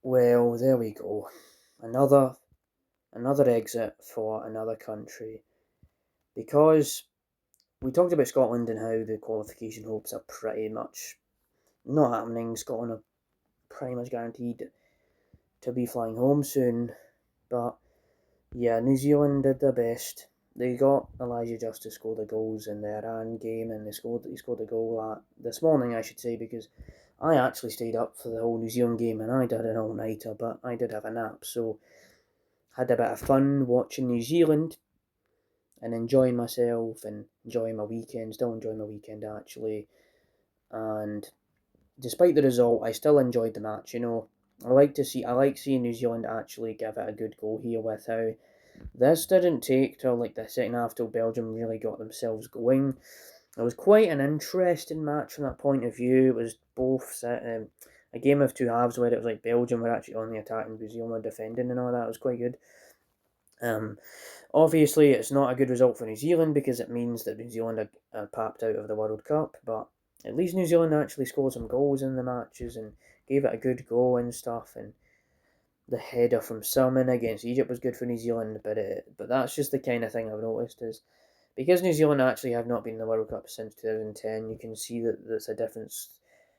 Well, there we go. Another another exit for another country. Because we talked about Scotland and how the qualification hopes are pretty much not happening. Scotland are pretty much guaranteed to be flying home soon. But yeah, New Zealand did their best. They got Elijah Just to score the goals in the Iran game, and he scored a goal this morning, I should say, because I actually stayed up for the whole New Zealand game and I did an all nighter, but I did have a nap, so had a bit of fun watching New Zealand and enjoying myself and enjoying my weekend. Still enjoying my weekend actually, and despite the result, I still enjoyed the match. I like seeing New Zealand actually give it a good go here with how this didn't take till like the second half till Belgium really got themselves going. It was quite an interesting match from that point of view. It was a game of two halves where it was like Belgium were actually on the attack and New Zealand were defending and all that. It was quite good. Um, Obviously, it's not a good result for New Zealand because it means that New Zealand are papped out of the World Cup, but at least New Zealand actually scored some goals in the matches and gave it a good go and stuff. And the header from Salmon against Egypt was good for New Zealand, but that's just the kind of thing I've noticed is because New Zealand actually have not been in the World Cup since 2010. You can see that there's a difference.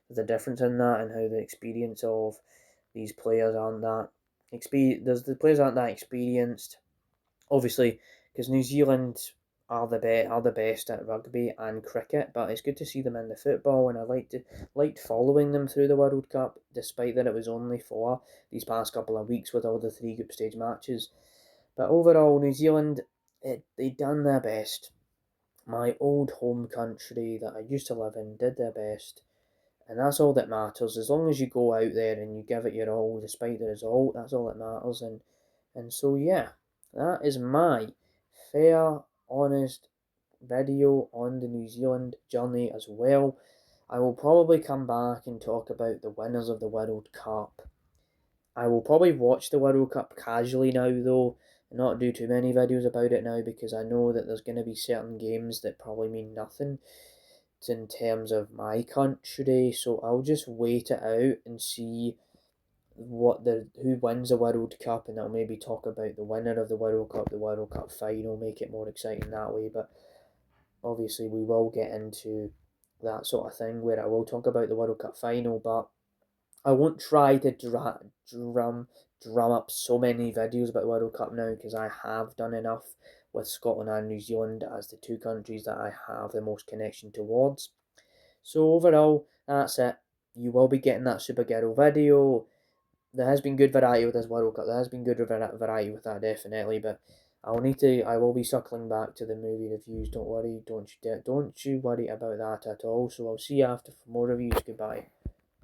There's a difference in that and how the experience of these players aren't that the players aren't that experienced, obviously, because New Zealand are the best at rugby and cricket, but it's good to see them in the football, and liked following them through the World Cup, despite that it was only for these past couple of weeks with all the three group stage matches. But overall, New Zealand, they done their best. My old home country that I used to live in did their best, and that's all that matters. As long as you go out there and you give it your all, despite the result, that's all that matters. And so yeah, that is my fair, honest video on the New Zealand journey as well. I will probably come back and talk about the winners of the World Cup. I will probably watch the World Cup casually now though, and not do too many videos about it now because I know that there's going to be certain games that probably mean nothing in terms of my country, so I'll just wait it out and see who wins the World Cup, and I'll maybe talk about the winner of the World Cup final, make it more exciting that way. But obviously, we will get into that sort of thing where I will talk about the World Cup final, but I won't try to drum up so many videos about the World Cup now because I have done enough with Scotland and New Zealand as the two countries that I have the most connection towards. So overall, that's it. You will be getting that Supergirl video. There has been good variety with this World Cup. There has been good variety with that definitely, but I will be circling back to the movie reviews. Don't worry, don't you worry about that at all. So I'll see you after for more reviews. Goodbye.